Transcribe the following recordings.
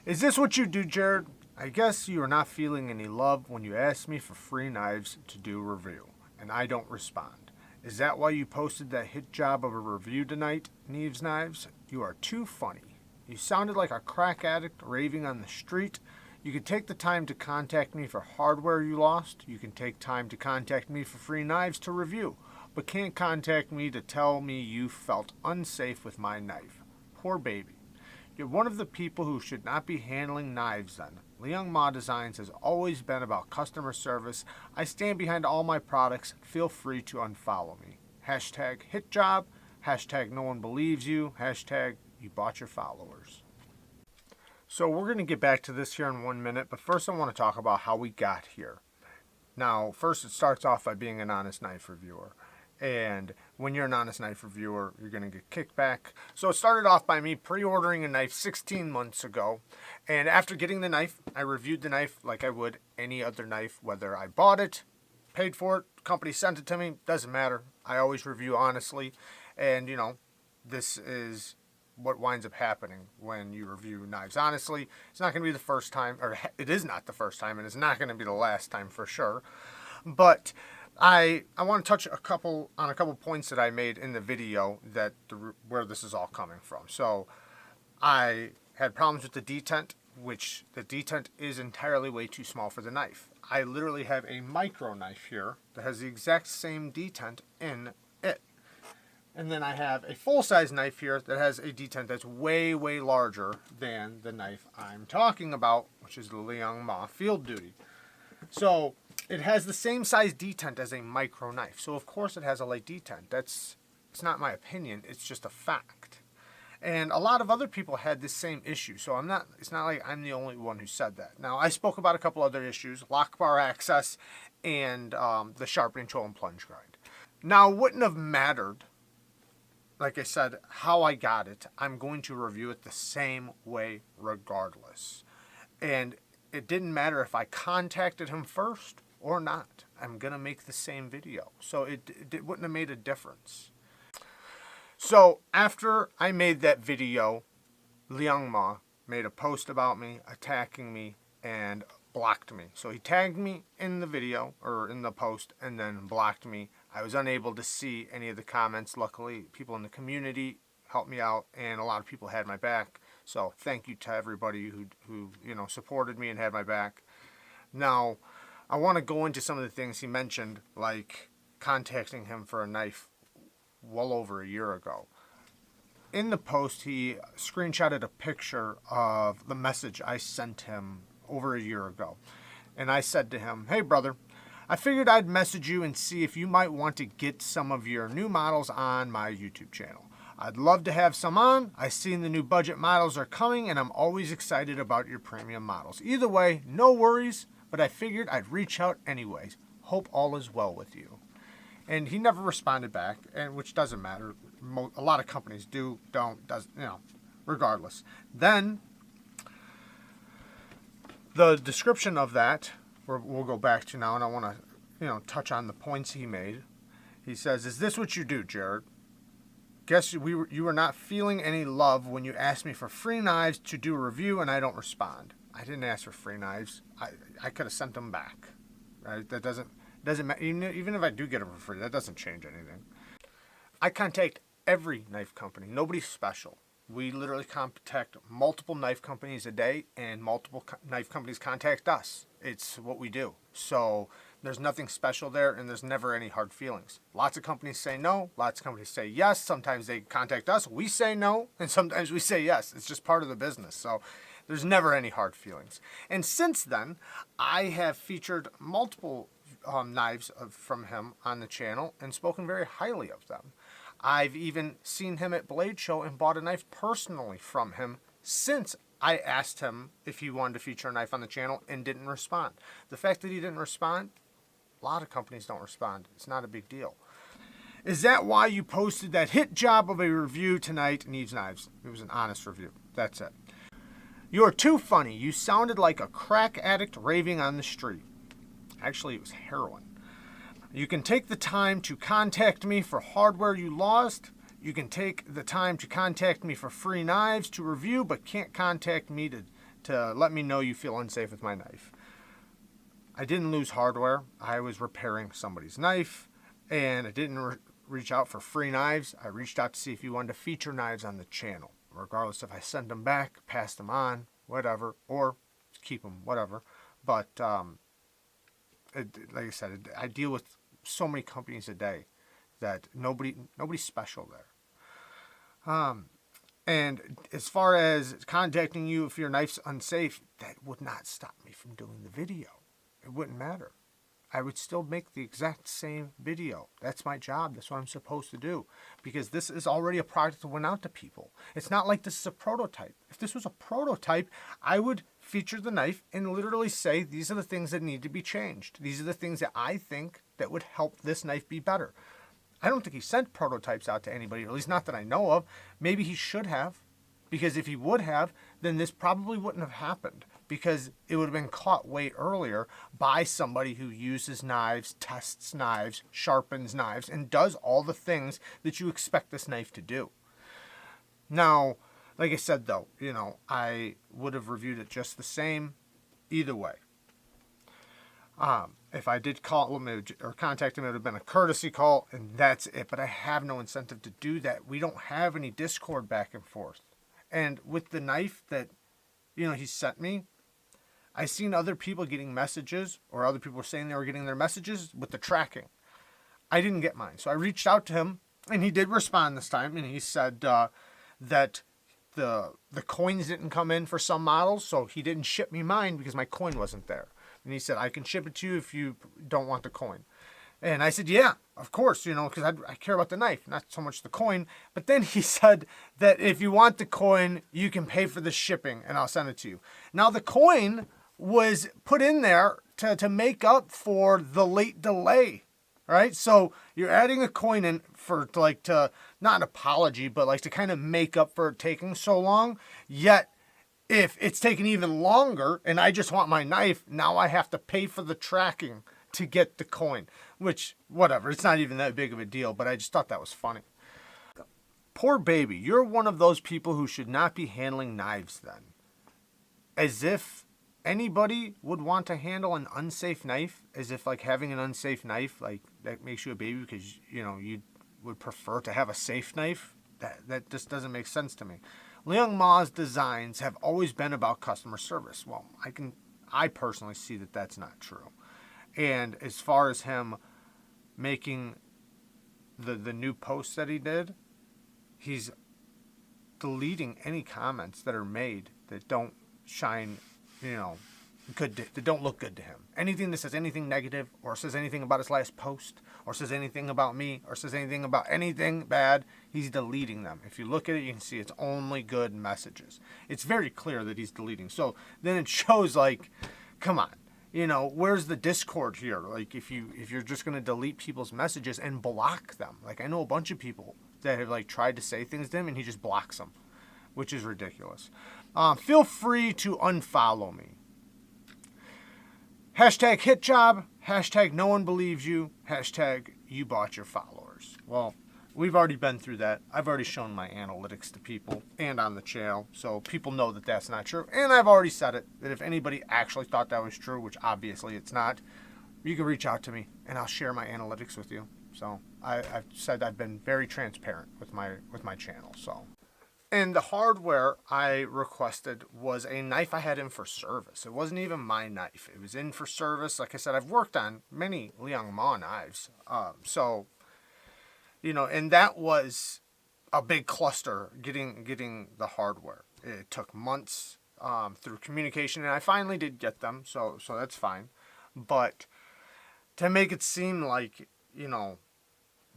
Is this what you do, Jared? I guess you are not feeling any love when you asked me for free knives to do a review, and I don't respond. Is that why you posted that hit job of a review tonight, Neves Knives? You are too funny. You sounded like a crack addict raving on the street. You can take the time to contact me for hardware you lost. You can take time to contact me for free knives to review, but can't contact me to tell me you felt unsafe with my knife. Poor baby. You're one of the people who should not be handling knives then. LIONG Ma Designs has always been about customer service. I stand behind all my products. Feel free to unfollow me. Hashtag hit job. Hashtag no one believes you. Hashtag you bought your followers. So we're going to get back to this here in 1 minute, but first I want to talk about how we got here. Now, first it starts off by being an honest knife reviewer. And when you're an honest knife reviewer, you're going to get kickback. So it started off by me pre-ordering a knife 16 months ago. And after getting the knife, I reviewed the knife like I would any other knife, whether I bought it, paid for it, company sent it to me, doesn't matter. I always review honestly. And, you know, this is what winds up happening when you review knives honestly. It's not going to be the first time, or it is not the first time, and it's not going to be the last time for sure. But I want to touch on a couple points that I made in the video that where this is all coming from. So I had problems with the detent, which the detent is entirely way too small for the knife. I literally have a micro knife here that has the exact same detent in it. And then I have a full-size knife here that has a detent that's way, way larger than the knife I'm talking about, which is the LIONG Ma Field Duty. So it has the same size detent as a micro knife. So of course it has a light detent. It's not my opinion, it's just a fact. And a lot of other people had this same issue. So it's not like I'm the only one who said that. Now I spoke about a couple other issues, lock bar access and the sharpening tool and plunge grind. Now it wouldn't have mattered, like I said, how I got it. I'm going to review it the same way regardless. And it didn't matter if I contacted him first or not. I'm going to make the same video. So it wouldn't have made a difference. So after I made that video, LIONG Ma made a post about me, attacking me, and blocked me. So he tagged me in the video, or in the post, and then blocked me. I was unable to see any of the comments. Luckily, people in the community helped me out, and a lot of people had my back. So thank you to everybody who supported me and had my back. Now, I want to go into some of the things he mentioned, like contacting him for a knife well over a year ago. In the post, he screenshotted a picture of the message I sent him over a year ago. And I said to him, "Hey brother, I figured I'd message you and see if you might want to get some of your new models on my YouTube channel. I'd love to have some on. I've seen the new budget models are coming and I'm always excited about your premium models. Either way, no worries, but I figured I'd reach out anyways. Hope all is well with you." And he never responded back, and which doesn't matter. A lot of companies do, don't, regardless. Then the description of that, we'll go back to now, and I want to, touch on the points he made. He says, "Is this what you do, Jared? Guess you were not feeling any love when you asked me for free knives to do a review, and I don't respond." I didn't ask for free knives. I could have sent them back. Right? That doesn't matter. Even if I do get them for free, that doesn't change anything. I contact every knife company. Nobody's special. We literally contact multiple knife companies a day, and multiple knife companies contact us. It's what we do. So there's nothing special there, and there's never any hard feelings. Lots of companies say no. Lots of companies say yes. Sometimes they contact us. We say no, and sometimes we say yes. It's just part of the business. So there's never any hard feelings. And since then, I have featured multiple knives from him on the channel and spoken very highly of them. I've even seen him at Blade Show and bought a knife personally from him since I asked him if he wanted to feature a knife on the channel and didn't respond. The fact that he didn't respond, a lot of companies don't respond. It's not a big deal. Is that why you posted that hit job of a review tonight, Neves Knives? It was an honest review. That's it. "You're too funny. You sounded like a crack addict raving on the street." Actually, it was heroin. "You can take the time to contact me for hardware you lost. You can take the time to contact me for free knives to review, but can't contact me to to let me know you feel unsafe with my knife. I didn't lose hardware. I was repairing somebody's knife, and I didn't reach out for free knives. I reached out to see if you wanted to feature knives on the channel, regardless if I send them back, pass them on, whatever, or keep them, whatever. But like I said, I deal with so many companies a day that nobody's special there. And as far as contacting you if your knife's unsafe, that would not stop me from doing the video. It wouldn't matter. I would still make the exact same video. That's my job. That's what I'm supposed to do. Because this is already a product that went out to people. It's not like this is a prototype. If this was a prototype, I would feature the knife and literally say, these are the things that need to be changed. These are the things that I think that would help this knife be better. I don't think he sent prototypes out to anybody, or at least not that I know of. Maybe he should have. Because if he would have, then this probably wouldn't have happened. Because it would have been caught way earlier by somebody who uses knives, tests knives, sharpens knives, and does all the things that you expect this knife to do. Now, like I said though, I would have reviewed it just the same either way. If I did call him or contact him, it would have been a courtesy call, and that's it. But I have no incentive to do that. We don't have any Discord back and forth. And with the knife that, he sent me, I seen other people getting messages, or other people were saying they were getting their messages with the tracking. I didn't get mine. So I reached out to him, and he did respond this time, and he said that the coins didn't come in for some models, so he didn't ship me mine because my coin wasn't there. And he said, I can ship it to you if you don't want the coin. And I said, yeah, of course, because I care about the knife, not so much the coin. But then he said that if you want the coin, you can pay for the shipping, and I'll send it to you. Now, the coin was put in there to make up for the late delay, right? So you're adding a coin in to not an apology, but to kind of make up for it taking so long. Yet, if it's taking even longer and I just want my knife, now I have to pay for the tracking to get the coin, which, whatever, it's not even that big of a deal, but I just thought that was funny. Poor baby, you're one of those people who should not be handling knives then. As if anybody would want to handle an unsafe knife, as if having an unsafe knife, that makes you a baby because, you would prefer to have a safe knife. That just doesn't make sense to me. LIONG Ma's designs have always been about customer service. Well, I personally see that that's not true. And as far as him making the new post that he did, he's deleting any comments that are made that don't shine, good, that don't look good to him. Anything that says anything negative, or says anything about his last post, or says anything about me, or says anything about anything bad, he's deleting them. If you look at it, you can see it's only good messages. It's very clear that he's deleting. So then it shows come on. Where's the Discord here? If you're just going to delete people's messages and block them. I know a bunch of people that have tried to say things to him and he just blocks them, which is ridiculous. Feel free to unfollow me. Hashtag hit job. Hashtag no one believes you. Hashtag you bought your followers. Well, we've already been through that. I've already shown my analytics to people and on the channel, so people know that that's not true. And I've already said it, that if anybody actually thought that was true, which obviously it's not, you can reach out to me and I'll share my analytics with you. So I've said I've been very transparent with my channel. So, and the hardware I requested was a knife I had in for service. It wasn't even my knife. It was in for service. Like I said, I've worked on many LIONG Ma knives. And that was a big cluster getting the hardware. It took months through communication, and I finally did get them, so that's fine. But to make it seem like,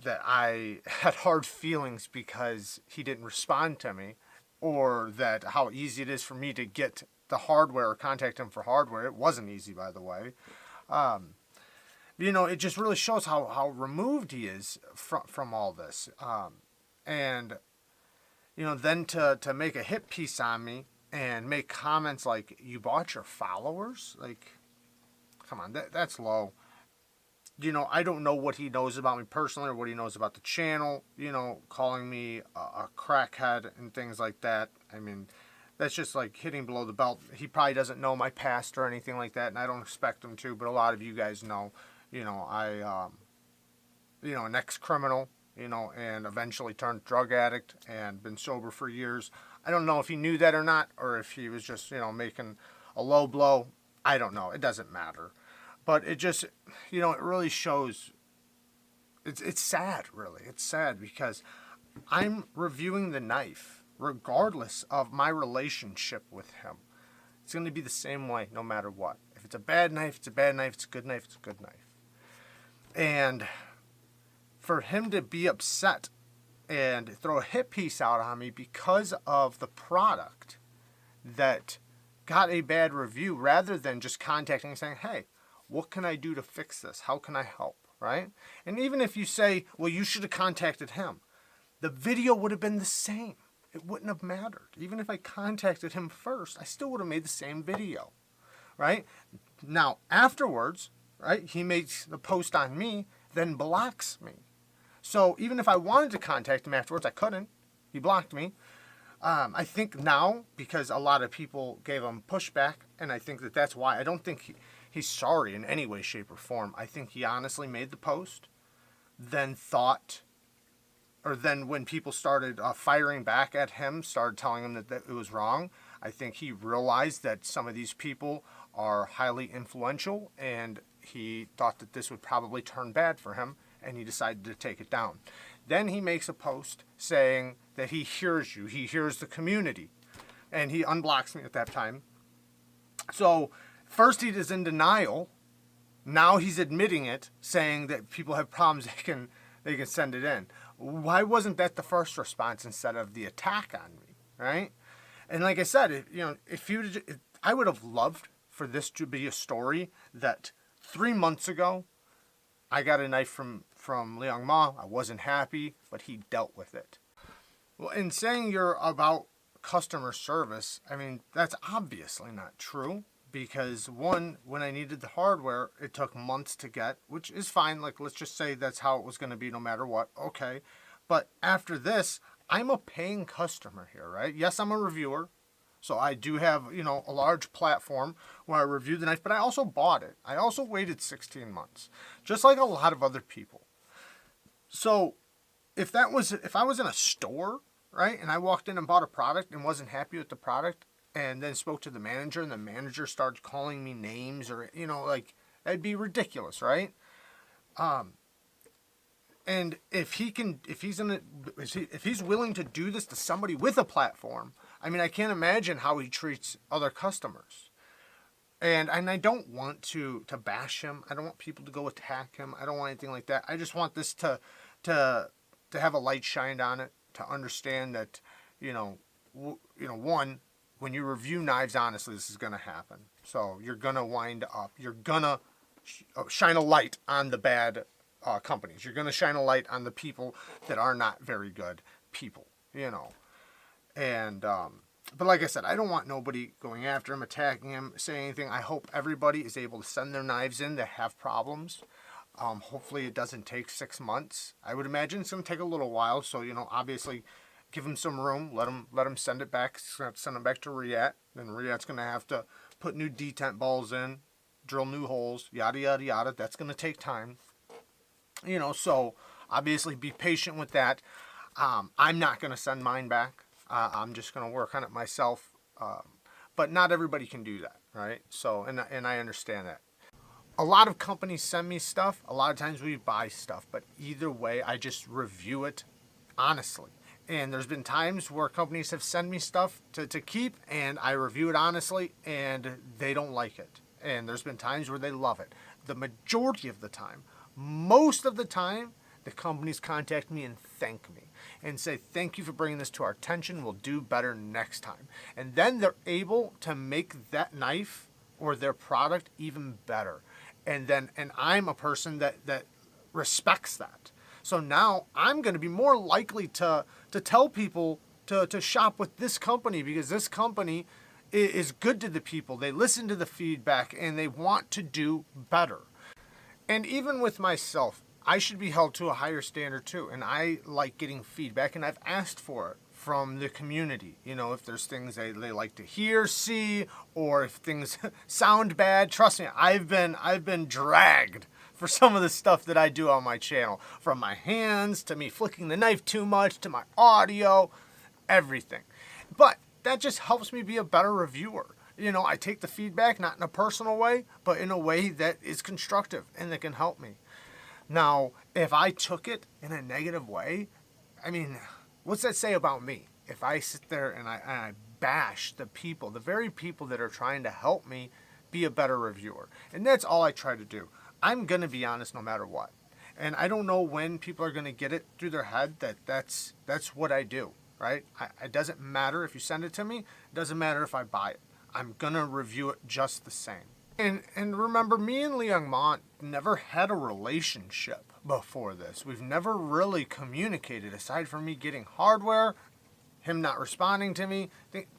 that I had hard feelings because he didn't respond to me, or that how easy it is for me to get the hardware or contact him for hardware. It wasn't easy, by the way. It just really shows how removed he is from all this. And then to make a hit piece on me and make comments like, you bought your followers? Come on, that's low. I don't know what he knows about me personally or what he knows about the channel, calling me a crackhead and things like that. that's just like hitting below the belt. He probably doesn't know my past or anything like that, and I don't expect him to, but a lot of you guys know, an ex-criminal, and eventually turned drug addict and been sober for years. I don't know if he knew that or not, or if he was just, making a low blow. I don't know. It doesn't matter. But it just, it really shows, it's sad, really. It's sad because I'm reviewing the knife regardless of my relationship with him. It's going to be the same way no matter what. If it's a bad knife, it's a bad knife. It's a good knife, it's a good knife. And for him to be upset and throw a hit piece out on me because of the product that got a bad review, rather than just contacting and saying, hey, what can I do to fix this? How can I help? Right? And even if you say, well, you should have contacted him, the video would have been the same. It wouldn't have mattered. Even if I contacted him first, I still would have made the same video. Right? Now, afterwards, right, he makes the post on me, then blocks me. So even if I wanted to contact him afterwards, I couldn't. He blocked me. I think now, because a lot of people gave him pushback, and I think that's why. I don't think he's sorry in any way, shape, or form. I think he honestly made the post, then when people started firing back at him, started telling him that it was wrong, I think he realized that some of these people are highly influential, and he thought that this would probably turn bad for him, and he decided to take it down. Then he makes a post saying that he hears you, he hears the community, and he unblocks me at that time. So first he is in denial, now he's admitting it, saying that people have problems, they can send it in. Why wasn't that the first response instead of the attack on me, right? And like I said, I would have loved for this to be a story that 3 months ago, I got a knife from LIONG Ma. I wasn't happy, but he dealt with it. Well, in saying you're about customer service, I mean, that's obviously not true. Because one, when I needed the hardware, it took months to get, which is fine. Like, let's just say that's how it was going to be no matter what. Okay. But after this, I'm a paying customer here, right? Yes, I'm a reviewer. So I do have, a large platform where I review the knife, but I also bought it. I also waited 16 months, just like a lot of other people. So if I was in a store, right, and I walked in and bought a product and wasn't happy with the product, and then spoke to the manager, and the manager started calling me names, or that'd be ridiculous, right? And if he's willing to do this to somebody with a platform, I mean, I can't imagine how he treats other customers. And I don't want to bash him. I don't want people to go attack him. I don't want anything like that. I just want this to have a light shined on it, to understand that, one, when you review knives honestly, this is going to happen. So you're going to shine a light on the bad companies. You're going to shine a light on the people that are not very good people, And, but like I said, I don't want nobody going after him, attacking him, saying anything. I hope everybody is able to send their knives in that have problems. Hopefully it doesn't take 6 months. I would imagine it's going to take a little while. So, obviously give him some room, let him send it back, send it back to Riyadh. Then Riyadh's going to have to put new detent balls in, drill new holes, yada, yada, yada. That's going to take time. So obviously be patient with that. I'm not going to send mine back. I'm just going to work on it myself. But not everybody can do that, right? So, and I understand that. A lot of companies send me stuff. A lot of times we buy stuff. But either way, I just review it honestly. And there's been times where companies have sent me stuff to keep, and I review it honestly, and they don't like it. And there's been times where they love it. The majority of the time, most of the time, the companies contact me and thank me and say, thank you for bringing this to our attention. We'll do better next time. And then they're able to make that knife or their product even better. And I'm a person that respects that. So now I'm going to be more likely to tell people to shop with this company, because this company is good to the people. They listen to the feedback and they want to do better. And even with myself, I should be held to a higher standard too. And I like getting feedback, and I've asked for it from the community. You know, if there's things they like to hear, see, or if things sound bad. Trust me, I've been dragged for some of the stuff that I do on my channel. From my hands, to me flicking the knife too much, to my audio, everything. But that just helps me be a better reviewer. You know, I take the feedback not in a personal way, but in a way that is constructive and that can help me. Now, if I took it in a negative way, I mean, what's that say about me? If I sit there and I bash the people, the very people that are trying to help me be a better reviewer. And that's all I try to do. I'm going to be honest no matter what. And I don't know when people are going to get it through their head that that's what I do, right? It doesn't matter if you send it to me. It doesn't matter if I buy it. I'm going to review it just the same. And remember, me and LIONG never had a relationship before this. We've never really communicated aside from me getting hardware, him not responding to me.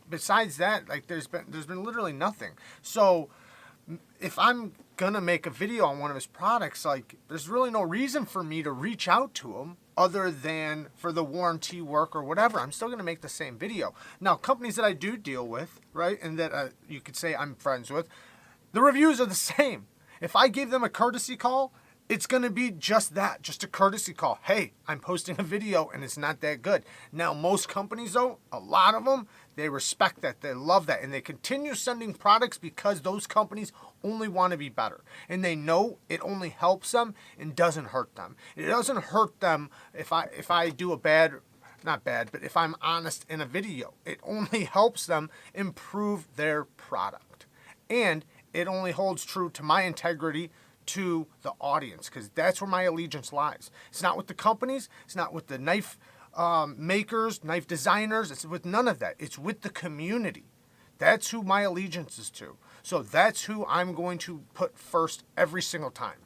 Besides that, like there's been literally nothing. So if I'm gonna make a video on one of his products, like there's really no reason for me to reach out to him other than for the warranty work or whatever. I'm still gonna make the same video. Now, companies that I do deal with, right, and that you could say I'm friends with, the reviews are the same. If I gave them a courtesy call, it's going to be just that, just a courtesy call. Hey, I'm posting a video and it's not that good. Now, most companies, though, a lot of them, they respect that. They love that. And they continue sending products because those companies only want to be better. And they know it only helps them and doesn't hurt them. It doesn't hurt them if I do a bad, not bad, but if I'm honest in a video. It only helps them improve their product. And it only holds true to my integrity to the audience, because that's where my allegiance lies. It's not with the companies. It's not with the knife makers, knife designers. It's with none of that. It's with the community. That's who my allegiance is to. So that's who I'm going to put first every single time.